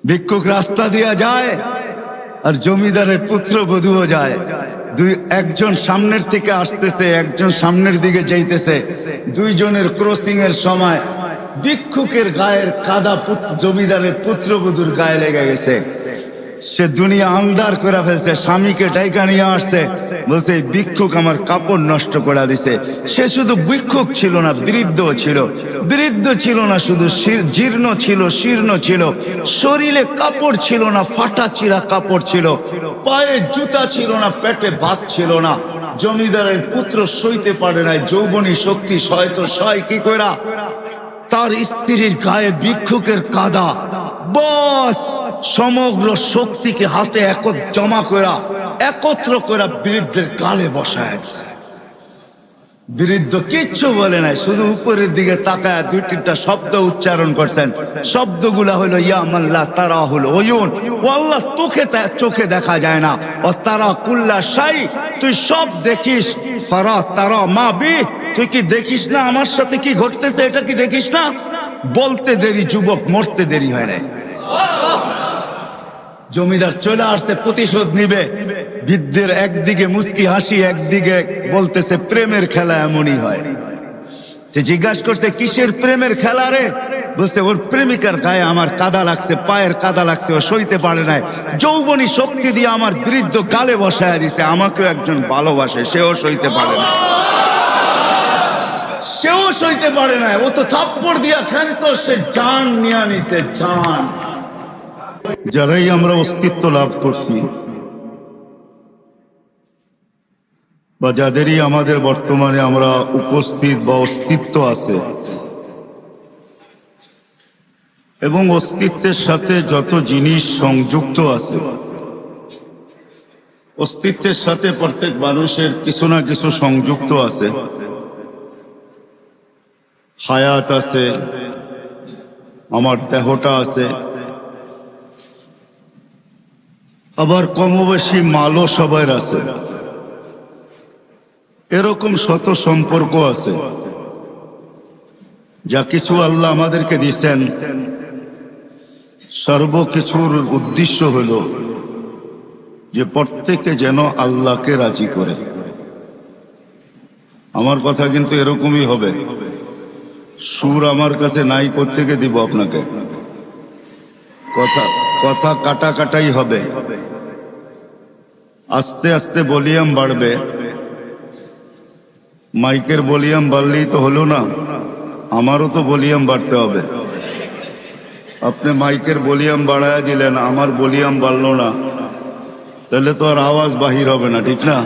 ভিক্ষুক রাস্তা দিয়া যায় আর জমিদারের পুত্রবধূও যায়। একজন সামনের থেকে আসতেছে, একজন সামনের দিকে যাইতেছে। দুইজনের ক্রসিং এর সময় ভিক্ষুকের গায়ের কাদা জমিদারের পুত্রবধূর গায়ে লেগে গেছে। সে দুনিয়া আন্ধার করে ফেলছে, স্বামীকে ডাইকা নিয়ে আসছে, বলছে ভিক্ষুক আমার কাপড় নষ্ট করে দিছে। সে শুধু ভিক্ষুক ছিল না, বৃদ্ধ ছিল। বৃদ্ধ ছিল না শুধু, জীর্ণ ছিল, শীর্ণ ছিল, শরীরে কাপড় ছিল না, ফাটা চিরা কাপড় ছিল, পায়ে জুতা ছিল না, পেটে ভাত ছিল না। জমিদারের পুত্র সইতে পারে নাই, যৌবনী শক্তি সয় কি কইরা তার স্ত্রীর গায়ে ভিক্ষুকের কাদা, বস সমগ্র শক্তিকে হাতে একত্র করা বৃদ্ধের গালে বসায় দিছে। বৃদ্ধ কিচ্ছু বলে নাই, শুধু উপরের দিকে তাকায় দুই তিনটা শব্দ উচ্চারণ করছেন। শব্দগুলা হলো ইয়া মাল্লা তারা হলো ওয়ুন, ও আল্লাহ চোখে দেখা যায় না, ও তারা কুল্লা শাই, তুই সব দেখিস, ফারা তারা মা বি, তুই কি দেখিস না আমার সাথে কি ঘটতেছে, এটা কি দেখিস না? বলতে দেরি যুবক, মরতে দেরি হয় না। জমিদার চলে আসছে, প্রতিশোধ নিবে। বৃদ্ধের একদিকে মুস্কি হাসি, একদিকে বলতেছে প্রেমের খেলা এমনই হয়। জিজ্ঞাসা করছে কিসের প্রেমের খেলা রে? বলছে ওর প্রেমিকার গায়ে আমার কাদা লাগছে, পায়ের কাদা লাগছে, ও সইতে পারে নাই, যৌবনী শক্তি দিয়ে আমার বৃদ্ধ গালে বসায় দিছে। আমাকেও একজন ভালোবাসে, সেও সইতে পারে না, সেও সইতে পারে না। ও তো থাপ্পড় দিয়া ক্ষান্ত, সে জান নিয়ে নিছে, জান। যারাই আমরা অস্তিত্ব লাভ করছি বা যাদেরই আমাদের বর্তমানে আমরা উপস্থিত বা অস্তিত্ব আছে, এবং অস্তিত্বের সাথে যত জিনিস সংযুক্ত আছে, অস্তিত্বের সাথে প্রত্যেক মানুষের কিছু না কিছু সংযুক্ত আছে। হায়াত আছে, আমার দেহটা আছে, আবার কমবেশি মালও সবার আছে। এরকম শত সম্পর্ক আছে। যা কিছু আল্লাহ আমাদেরকে দিয়েছেন, সর্বকিছুর উদ্দেশ্য হল যে প্রত্যেকে যেন আল্লাহকে রাজি করে। আমার কথা কিন্তু এরকমই হবে। সুর আমার কাছে নাই, কোত্থেকে দিব আপনাকে? কথা কাটাই হবে। আস্তে আস্তে ভলিউম বাড়বে। মাইকের ভলিউম বাড়লেই তো হলো না, আমারও তো ভলিউম বাড়তে হবে। আপনি মাইকের ভলিউম বাড়ায় দিলেন, আমার ভলিউম বাড়লো না, তাহলে তো আর আওয়াজ বাহির হবে না, ঠিক না?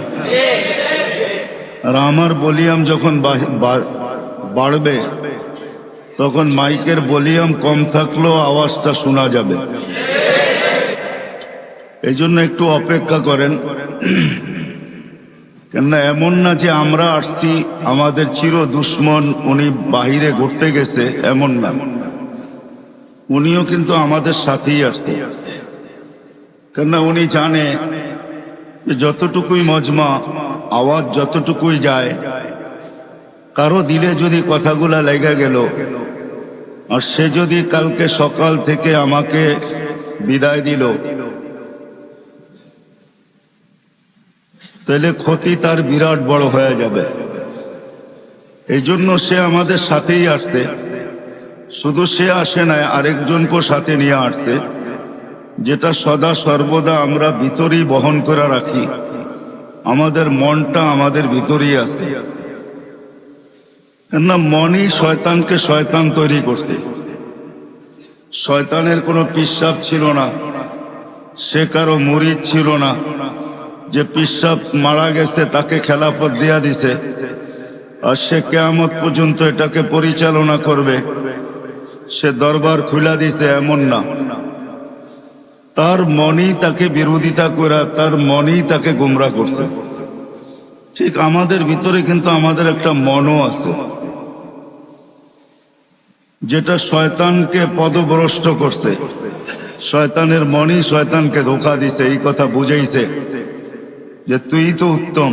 আর আমার ভলিউম যখন বাড়বে, তখন মাইকের ভলিউম কম থাকলেও আওয়াজটা শোনা যাবে। এই জন্য একটু অপেক্ষা করেন। কেননা এমন না যে আমরা আসছি আমাদের চির দুশ্মন, উনি বাহিরে ঘুরতে গেছে, এমন না। উনিও কিন্তু আমাদের সাথেই আসছে। কেননা উনি জানে যে যতটুকুই মজমা, আওয়াজ যতটুকুই যায়, কারো দিলে যদি কথাগুলা লেগে গেল, আর সে যদি কালকে সকাল থেকে আমাকে বিদায় দিল, তাহলে ক্ষতি তার বিরাট বড় হয়ে যাবে। এই জন্য সে আমাদের সাথেই আসছে। শুধু সে আসে নাই, আরেকজনকেও সাথে নিয়ে আসছে, যেটা সদা সর্বদা আমরা ভিতরেই বহন করে রাখি। আমাদের মনটা আমাদের ভিতরেই আছে। কেননা মনই শয়তানকে শয়তান তৈরি করছে। শয়তানের কোনো পিশাব ছিল না, সে কারো মুরিদ ছিল না যে পিশাব মারা গেছে তাকে খেলাফত দিয়া দিছে আর সে কিয়ামত পর্যন্ত এটাকে পরিচালনা করবে, সে দরবার খুলা দিছে, এমন না। তার মনই তাকে বিরোধিতা করে, তার মনই তাকে গুমরা করছে। ঠিক আমাদের ভিতরে কিন্তু আমাদের একটা মনও আছে, যেটা শয়তানকে পদভ্রষ্ট করছে। শয়তানের মনই শয়তানকে ধোঁকা দিছে, এই কথা বুঝাইছে যে তুই তো উত্তম,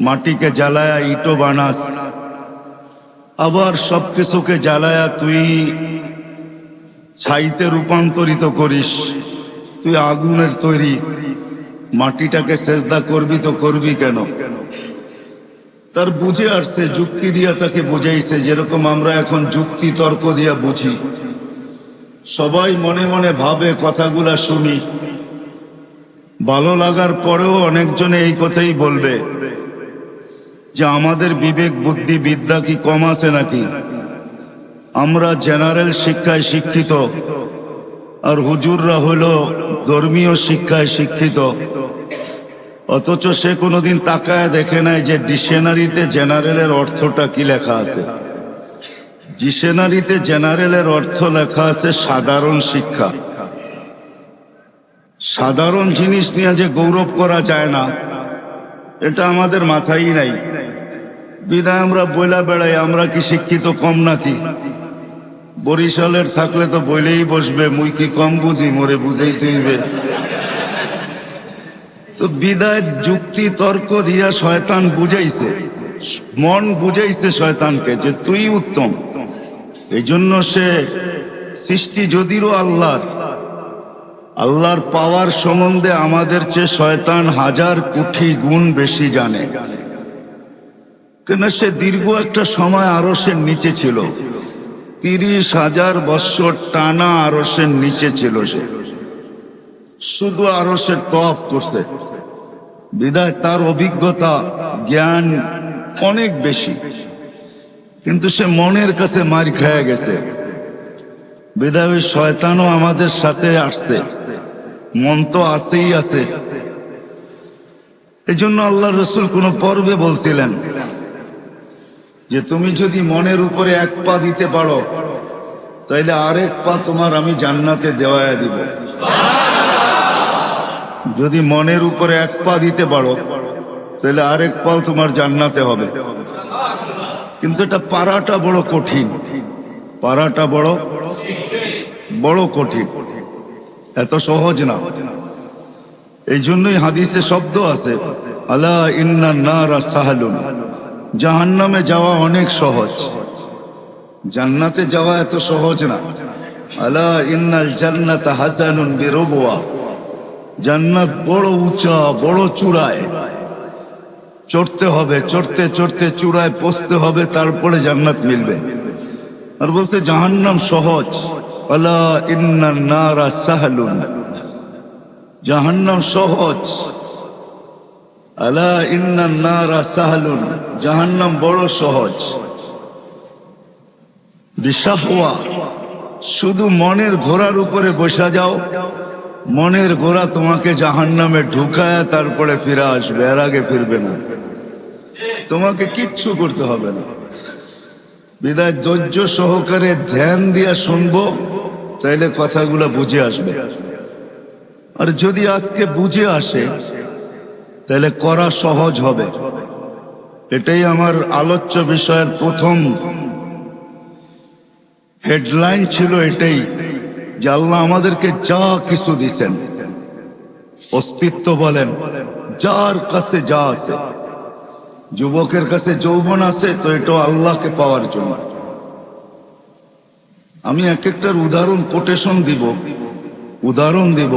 মাটিকে জ্বালায়া ইটো বানাস, আবার সবকিছুকে জ্বালায়া তুই ছাইতে রূপান্তরিত করিস। তুই আগুনের তৈরি, মাটিটাকে সেজদা করবি তো করবি কেন? তার বুঝে আসছে, যুক্তি দিয়া তাকে বুঝাইছে, যেরকম আমরা এখন যুক্তি তর্ক দিয়া বুঝি। সবাই মনে মনে ভাবে, কথাগুলা শুনি, ভালো লাগার পরেও অনেকজনে এই কথাই বলবে যে আমাদের বিবেক বুদ্ধি বিদ্যা কি কম আছে নাকি? আমরা জেনারেল শিক্ষায় শিক্ষিত, আর হুজুররা হলো ধর্মীয় শিক্ষায় শিক্ষিত। অথচ সে কোনোদিন তাকায় দেখে নাই যে ডিকশনারিতে জেনারেলের অর্থটা কি লেখা আছে। ডিকশনারিতে জেনারেলের অর্থ লেখা আছে সাধারণ শিক্ষা। সাধারণ জিনিস নিয়ে যে গৌরব করা যায় না, এটা আমাদের মাথায় নাই। বিদায় আমরা বইলা বেড়াই আমরা কি শিক্ষিত কম নাকি? বরিশালের থাকলে তো বইলেই বসবে, মুই কি কম বুঝি, মোরে বুঝাইতে হইবে। তো বিদায় যুক্তি তর্ক দিয়া শয়তান বুঝাইছে, মন বুঝাইছে শয়তানকে যে তুই উত্তম। এই জন্য সে সৃষ্টি যদিও আল্লাহর পাওয়ার সম্বন্ধে আমাদের চেয়ে শয়তান 1000 কোটি গুণ বেশি জানে। কেন সে দীর্ঘ একটা সময় আরশের নিচে ছিল, 30,000 বৎসর টানা আরশের নিচে ছিল। সে শুধু আরশের তওয়াফ করছে, বিদায় তার অভিজ্ঞতা জ্ঞান অনেক বেশি। কিন্তু সে মনের কাছে মার খেয়ে গেছে, বিদায় ওই শয়তানও আমাদের সাথে আসছে। মন তো আছেই আছে। এই জন্য আল্লাহ রসুল কোন পর্বে বলছিলেন যে তুমি যদি মনের উপরে 1 পা দিতে পারো, তাইলে আরেক পা তোমার আমি জান্নাতে দেওয়া দিব। যদি মনের উপরে 1 পা দিতে পারো, তাহলে আরেক পাও তোমার জান্নাতে হবে। কিন্তু এটা পারাটা বড় কঠিন, পারাটা বড় কঠিন, এত সহজ না। এই জন্যই হাদিসে শব্দ আছে, আলা ইন্নান নারা সাহালুন, জাহান্নামে যাওয়া অনেক সহজ, জান্নাতে যাওয়া এত সহজ না। আলা ইন্নাল জান্নাতা হাসানুন বিরবওয়া, জান্নাত বড় উঁচা, বড় চূড়ায় চড়তে হবে, চড়তে চড়তে চূড়ায় পৌঁছতে হবে, তারপরে জান্নাত মিলবে। আর বলছে জাহান্নাম সহজ, আলা ইন্নান নারা সাহালুন, জাহান্নাম সহজ। আলা ইন্নান নারা সাহালুন, জাহান্নাম বড় সহজ। বিশাহওয়া, শুধু মনের ঘোড়ার উপরে বসা যাও, মনের ঘোড়া তোমাকে জাহান্নামে ঢুকায় তারপরে ফিরে আসবে, এর আগে ফিরবে না। তোমাকে কিচ্ছু করতে হবে না। বিদায় ধৈর্য সহকারে ধ্যান দিয়া শুনবো, তাইলে কথাগুলো বুঝে আসবে। আর যদি আজকে বুঝে আসে, তাহলে করা সহজ হবে। এটাই আমার আলোচ্য বিষয়ের প্রথম হেডলাইন ছিল, এটাই যে আল্লাহ আমাদেরকে যা কিছু দিছেন, অস্তিত্ব বলেন, যার কাছে যা আছে, যুবকের কাছে যৌবন আছে, তো এটা আল্লাহকে পাওয়ার জন্য। আমি এক একটার উদাহরণ দিব।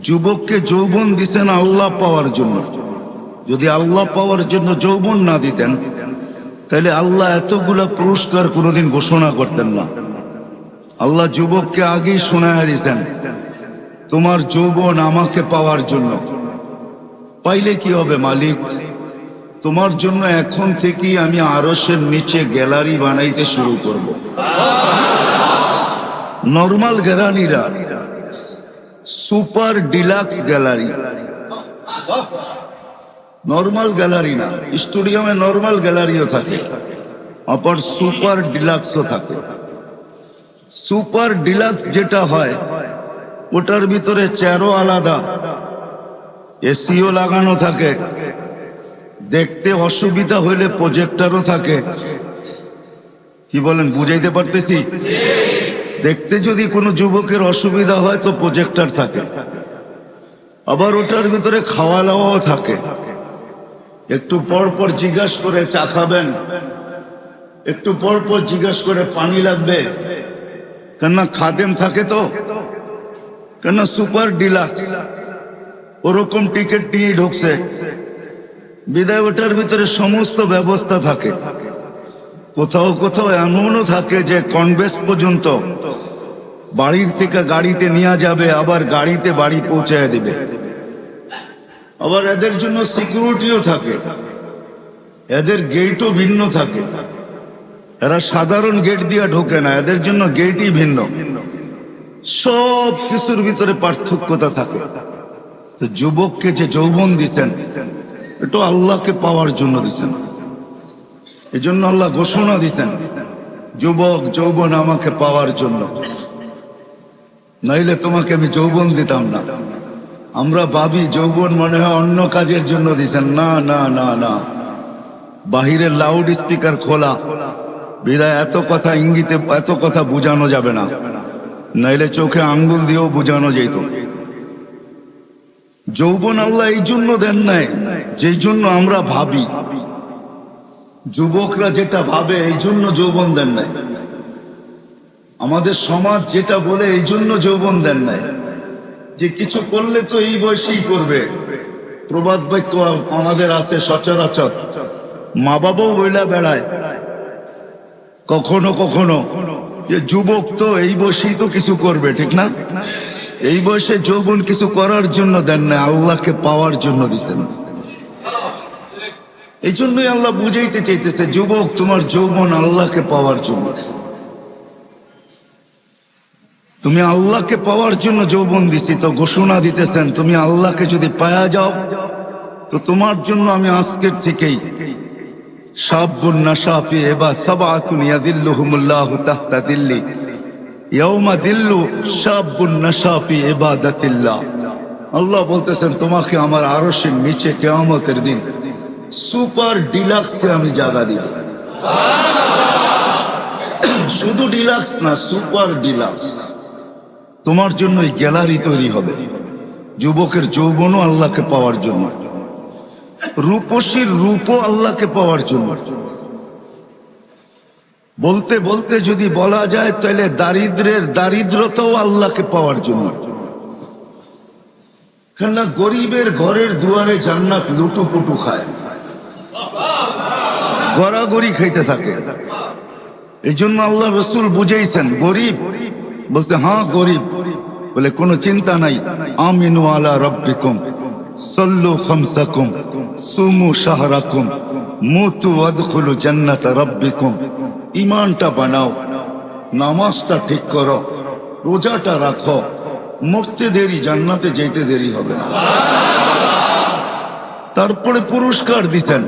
যুবককে যৌবন দিছেন আল্লাহ পাওয়ার জন্য। যদি আল্লাহ পাওয়ার জন্য যৌবন না দিতেন, তাহলে আল্লাহ এতগুলা পুরস্কার কোনোদিন ঘোষণা করতেন না। আল্লাহ যুবককে আগেই শোনায়া দিয়েছেন, তোমার যৌবন আমাকে পাওয়ার জন্য। পাইলে কি হবে মালিক? তোমার জন্য এখন থেকেই আমি আরশের নিচে গ্যালারি বানাইতে শুরু করব। নর্মাল গ্যালারিরা, super deluxe gallery, normal gallery না। স্টুডিয়ামে নর্মাল গ্যালারিও থাকে, আবার সুপার ডিলাক্সও থাকে। সুপার ডিলাক্স যেটা হয়, ওটার ভিতরে চেয়ারও আলাদা, এসিও লাগানো থাকে, দেখতে অসুবিধা হইলে প্রজেক্টরও থাকে। কি বলেন, বুঝাইতে পারতেছি? দেখতে যদি কোনো যুবকের অসুবিধা হয় তো প্রজেক্টর থাকে। আবার ওটার ভিতরে খাওয়া দাওয়াও থাকে। একটু পর পর জিজ্ঞাসা করে চা খাবেন, একটু পর পর জিজ্ঞাসা করে পানি লাগবে, কেননা খাদেম থাকে তো, কেননা সুপার ডিলাক্স ওরকম টিকিট নিয়ে ঢুকছে, বিদায় ওটার ভিতরে সমস্ত ব্যবস্থা থাকে। কোথাও কোথাও এমনও থাকে যে কনভেস পর্যন্ত বাড়ির থেকে গাড়িতে নিয়ে যাবে, আবার গাড়িতে বাড়ি পৌঁছায় দিবে। আবার এদের জন্য সিকিউরিটিও থাকে, এদের গেটও ভিন্ন থাকে। এরা সাধারণ গেট দিয়ে ঢোকে না, এদের জন্য গেটই ভিন্ন। সব কিছুর ভিতরে পার্থক্যতা থাকে। তো যুবককে যে যৌবন দিছেন, এটা আল্লাহকে পাওয়ার জন্য দিছেন। এই জন্য আল্লাহ ঘোষণা দিছেন, যুবক যৌবন আমাকে পাওয়ার জন্য, নাইলে তোমাকে আমি যৌবন দিতাম না। আমরা ভাবি যৌবন মনে হয় অন্য কাজের জন্য দিছেন। না না না না, বাহিরের লাউড স্পিকার খোলা, বিদায় এত কথা ইঙ্গিতে এত কথা বুঝানো যাবে না, নাইলে চোখে আঙ্গুল দিয়েও বুঝানো যেত। যৌবন আল্লাহ এই জন্য দেন নাই যেই জন্য আমরা ভাবি। যুবকরা যেটা ভাবে এই জন্য যৌবন দেন নাই। আমাদের সমাজ যেটা বলে এই জন্য যৌবন দেন নাই, যে কিছু করলে তো এই বয়সেই করবে। প্রবাদ বাক্য আমাদের আছে সচরাচর, মা বাবাও বইলা বেড়ায় কখনো কখনো, যে যুবক তো এই বয়সেই তো কিছু করবে, ঠিক না? এই বয়সে যৌবন কিছু করার জন্য দেন না, আল্লাহকে পাওয়ার জন্য দিছেন। এই জন্যই আল্লাহ বুঝাইতে চাইতেছে, যুবক তোমার যৌবন আল্লাহকে পাওয়ার জন্য। তুমি আল্লাহকে পাওয়ার জন্য যৌবন দিছি, তো ঘোষণা দিতেছেন তুমি আল্লাহকে যদি পায়া যাও, তো তোমার জন্য আমি আজকের থেকেই শাবুন নাশা ফি ইবাদাতিল্লাহ সাবআতুন ইয়াযিল্লুহুমুল্লাহু তাহতা যিল্লি ইয়াওমা যিল্লু শাবুন নাশা ফি ইবাদাতিল্লাহ। আল্লাহ বলতেছেন তোমাকে আমার আরশের নিচে কিয়ামতের দিন সুপার ডিলাক্সে আমি জায়গা দিব। শুধু ডিলাক্স না, সুপার ডিলাক্স। তোমার জন্য এই গ্যালারি তৈরি হবে। যুবকের যৌবনও আল্লাহকে পাওয়ার জন্য, রূপসীর রূপও আল্লাহকে পাওয়ার জন্য। বলতে বলতে যদি বলা যায় তাহলে দারিদ্রের দারিদ্রতাও আল্লাহকে পাওয়ার জন্য। কেননা গরিবের ঘরের দুয়ারে জান্নাত লুটুপুটু খায়, গড়াগড়ি খাইতে থাকে। এই জন্য আল্লাহ রসুল বুঝাইছেন গরিব, বলছে হ্যাঁ গরিব, বলে কোনো চিন্তা নাই, আমিনু আলা রব্বিকুম সাল্লু খামসাকুম সুমু শাহরাকুম মুতু ওয়াদখুলু জান্নাত রব্বিকুম। ঈমানটা বানাও, নামাজটা ঠিক করো, রোজাটা রাখো, মরতে দেরি, জান্নাতে যেতে দেরি হবে না। তারপরে পুরস্কার দিছেন।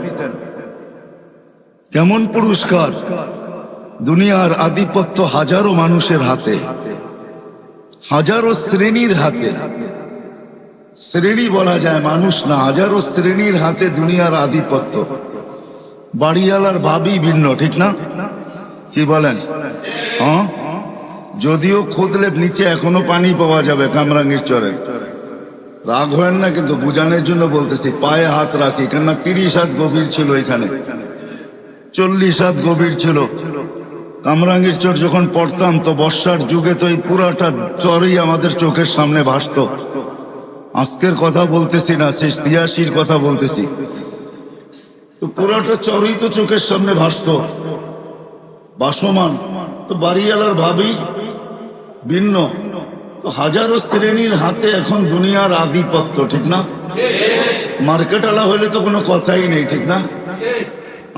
কেমন পুরস্কার? দুনিয়ার আধিপত্য হাজারো মানুষের হাতে, হাজারো শ্রেণীর হাতে। শ্রেণী বলা যায়, মানুষ না, হাজারো শ্রেণীর হাতে দুনিয়ার আধিপত্য। বাড়িওয়ালার ভাবি ভিন্ন, ঠিক না? কি বলেন? হ্যাঁ, যদিও খুদলে নিচে এখনো পানি পাওয়া যাবে কামরাঙ্গীর চরে। রাগ হয় না, কিন্তু বুঝানোর জন্য বলতেছি, পায়ে হাত রাখি। কেননা 30 হাত গভীর ছিল, এখানে 40 হাত গভীর ছিল। কামরাঙ্গীর চর যখন পড়তাম, তো বর্ষার যুগে তো এই পুরাটা চরই আমাদের চোখের সামনে ভাসত। আজকের কথা বলতেছি না, সেই 86-র কথা বলতেছি। তো পুরাটা চরই তো চোখের সামনে ভাসত, বাসমান। তো বাড়িওয়ালার ভাবি ভিন্ন। তো হাজারো শ্রেণীর হাতে এখন দুনিয়ার আধিপত্য, ঠিক না? মার্কেটওয়ালা হলে তো কোনো কথাই নেই, ঠিক না?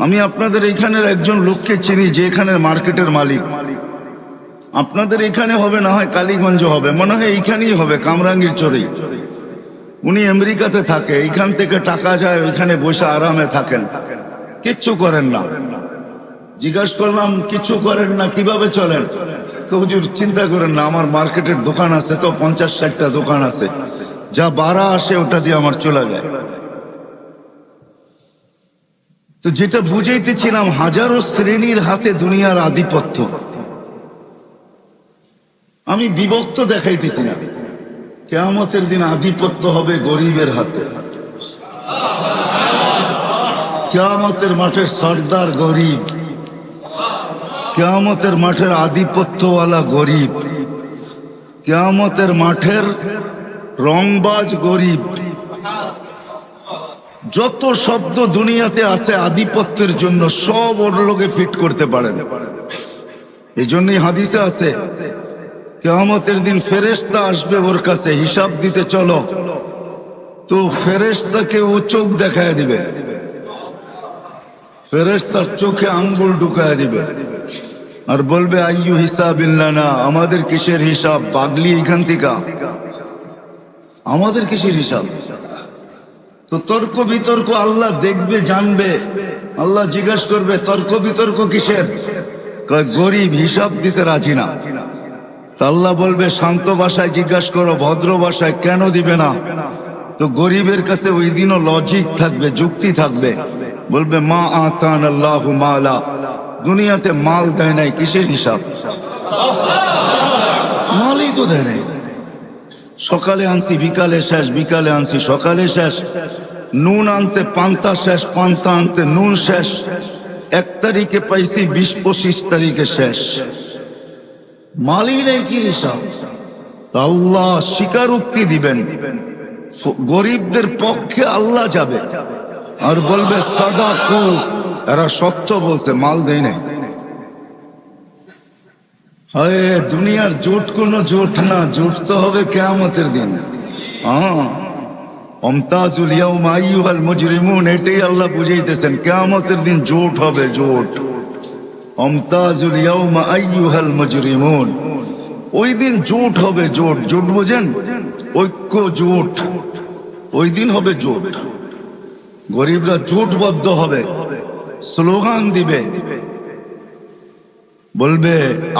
আমি আপনাদের এখানের একজন লোককে চিনি, যে এখানের মার্কেটের মালিক। আপনাদের এখানে হবে, না হয় কালীগঞ্জ হবে, মনে হয় এইখানেই হবে, কামরাঙ্গীর চরেই। উনি আমেরিকাতে থাকে, এইখান থেকে টাকা যায়, ওইখানে বসে আরামে থাকেন, কিচ্ছু করেন না। জিজ্ঞাসা করলাম কিছু করেন না, কিভাবে চলেন? হুজুর চিন্তা করেন না, আমার মার্কেটের দোকান আছে, তো 50-60টা দোকান আছে, যা বাড়া আসে ওটা দিয়ে আমার চলে যায়। তো যেটা বুঝাইতেছিলাম, হাজারো শ্রেণীর হাতে দুনিয়ার আধিপত্য। আমি বিভক্ত দেখাইতেছি না, কিয়ামতের দিন আধিপত্য হবে গরিবের হাতে। কিয়ামতের মাঠের সর্দার গরিব, কিয়ামতের মাঠের আধিপত্যওয়ালা গরিব, কিয়ামতের মাঠের রংবাজ গরিব। যত শব্দ দুনিয়াতে আছে আধিপত্যের জন্য সব ওর লোকে ফিট করতে পারেন। এই জন্যই হাদিসে আছে কিয়ামতের দিন ফেরেশতা আসবে ওর কাছে হিসাব দিতে, চলো তো ফেরেশতাকে ও চোখ দেখায় দিবে, ফেরেশতার চোখে আঙ্গুল ঢুকায় দিবে আর বলবে আইয়ু হিসাবিল্লানা, আমাদের কিসের হিসাব, পাগলি এখান থেকে, আমাদের কিসের হিসাব? তো তর্ক বিতর্ক আল্লাহ দেখবে, জানবে। আল্লাহ জিজ্ঞাসা করবে তর্ক বিতর্ক কিসের? কয় গরিব হিসাব দিতে রাজি না। তা আল্লাহ বলবে শান্ত ভাষায় জিজ্ঞাসা করো, ভদ্র ভাষায়, কেন দিবে না? তো গরিবের কাছে ওই দিনও লজিক থাকবে, যুক্তি থাকবে। বলবে মা আতান আল্লাহু মালা, দুনিয়াতে মাল দেয় নাই, কিসের হিসাব? মালই তো দেয় নাই। সকালে আনছি বিকালে শেষ, বিকালে আনছি সকালে শেষ। নুন আনতে পান্তা শেষ, পান্তা আনতে নুন শেষ। 1 তারিখে পাইছি, 20-25 তারিখে শেষ। মালই নেই, কি হিসাব? আল্লাহ স্বীকারোক্তি দিবেন, গরিবদের পক্ষে আল্লাহ যাবে আর বলবে সাদাকু, এরা সত্য বলছে, মাল দেয় নাই। হয় দুনিয়ার জোট কোনো জোট না, জোট তো হবে কিয়ামতের দিন। অমতাজুল ইয়াউমা আইয়ুহাল মুজরিমুন, এটাই আল্লাহ বুঝাইতেছেন, কিয়ামতের দিন জোট হবে, জোট। অমতাজুল ইয়াউমা আইয়ুহাল মুজরিমুন, ওই দিন জোট হবে, জোট। জোট বোঝেন? ঐক্য, জোট। ওই দিন হবে জোট, গরিবরা জোটবদ্ধ হবে, স্লোগান দিবে, বলবে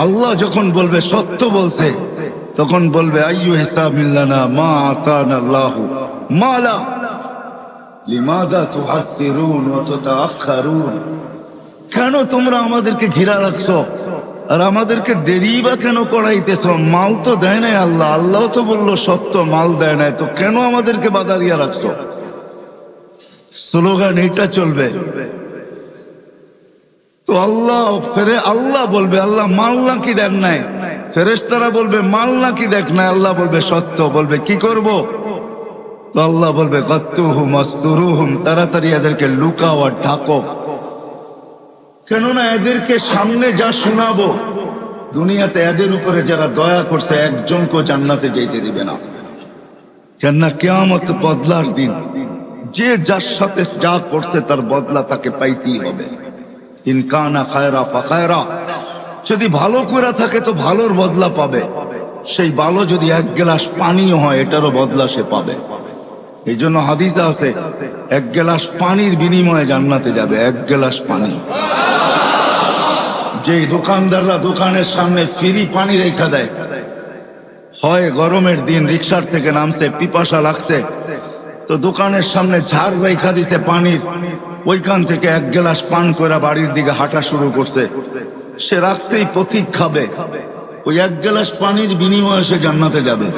আল্লাহ যখন বলবে সত্য বলছে, তখন বলবে আইয়ু হিসাবিল্লানা মা আতানা আল্লাহু মালা লিমাযা তুহাসসিরুন ওয়া তাতাআখারুন, কেন তোমরা আমাদেরকে ঘিরা রাখছো আর আমাদেরকে দেরি বা কেন করাইতেছ? মাল তো দেয় নাই আল্লাহ, আল্লাহ তো বললো সত্য, মাল দেয় নাই, তো কেন আমাদেরকে বাধা দিয়া রাখছো? স্লোগান এটা চলবে। তো আল্লাহ বলবে আল্লাহ মাল নাকি দেন নাই? ফেরেশতারা বলবে মাল নাকি দেখ নাই? আল্লাহ বলবে সত্য। বলবে কি করব? তো আল্লাহ বলবে গাত্তুহুম আস্তুরুহুম, তাড়াতাড়ি এদেরকে লুকাও আর ঢাকো, কেননা এদেরকে সামনে যা শোনাবো, দুনিয়াতে এদের উপরে যারা দয়া করছে একজনকে জান্নাতে যেতে দিবে না। কেননা কিয়ামত বদলার দিন, যে যার সাথে যা করছে তার বদলা তাকে পাইতেই হবে। ইনকানা খায়রা ফাখায়রা, যদি ভালো করে থাকে তো ভালোর বদলা পাবে, সেই ভালো যদি 1 গ্লাস পানিও হয় এটারও বদলা সে পাবে। এই জন্য হাদিসে আছে 1 গ্লাস পানির বিনিময়ে জান্নাতে যাবে, 1 গ্লাস পানি। যেই দোকানদাররা দোকানের সামনে ফ্রি পানি রেখা দেয়, হয় গরমের দিন রিক্সার থেকে নামছে, পিপাসা লাগছে, তো দোকানের সামনে ঝাড় রেখা দিছে পানির, ওইখান থেকে 1 গ্লাস পান করে বাড়ির দিকে হাঁটা শুরু করছে। সে রাখছেই প্রতীক খাবে, ওই 1 গ্লাস পানির বিনিময়ে সে জান্নাতে যাবে।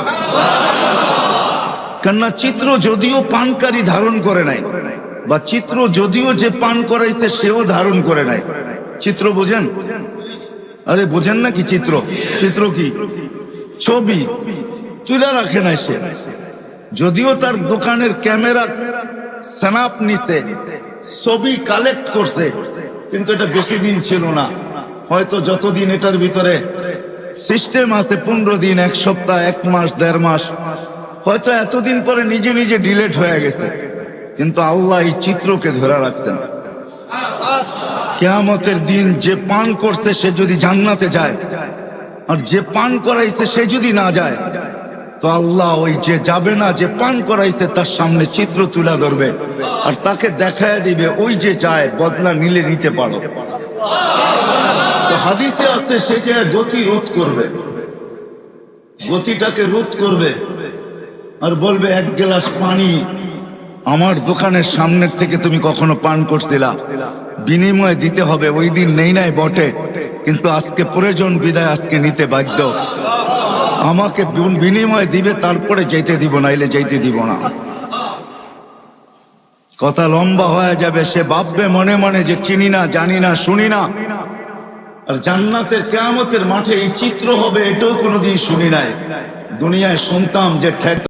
কেননা চিত্র যদিও পানকারী ধারণ করে নাই, বা চিত্র যদিও যে পান করাইছে সেও ধারণ করে নাই। চিত্র বোঝেন? আরে বোঝেন না কি চিত্র? চিত্র কি? ছবি তুলে রাখে নাই সে, যদিও তার দোকানের ক্যামেরা স্ন্যাপ নিছে, ছবি কালেক্ট করছে, কিন্তু এটা বেশি দিন ছিল না। হয়তো যতদিন এটার ভিতরে সিস্টেম আছে, 15 দিন, 1 সপ্তাহ, 1 মাস, 1.5 মাস, হয়তো এতদিন পরে নিজে নিজে ডিলেট হয়ে গেছে, কিন্তু আল্লাহ এই চিত্রকে ধরে রাখছেন। কিয়ামতের দিন যে পান করছে সে যদি জান্নাতে যায়, আর যে পান করাইছে সে যদি না যায়, তো আল্লাহ ওই যে যাবে না, যে পান করাইছে তার সামনে চিত্র তুলে ধরবে আর তাকে দেখায় দিবে, ওই যে যায় বদলা নিলে নিতে পারো। তো হাদিসে আছে সে যে গতি রোধ করবে, গতিটাকে রোধ করবে আর বলবে 1 গ্লাস পানি আমার দোকানের সামনের থেকে তুমি কখনো পান করছিলা, বিনিময়ে দিতে হবে। ওই দিন নেই নাই বটে, কিন্তু আজকে প্রয়োজন বিদায় আজকে নিতে বাধ্য, আমাকে বিনিময়ে দিবে, তারপরে যেতে দিব, নাইলে যেতে দিব না। কথা লম্বা হয়ে যাবে। সে ভাববে মনে মনে যে চিনি না, জানি না, শুনি না, আর জান্নাতের কিয়ামতের মাঠে এই চিত্র হবে এটাও কোনোদিন শুনি নাই। দুনিয়ায় শুনতাম যে ঠেক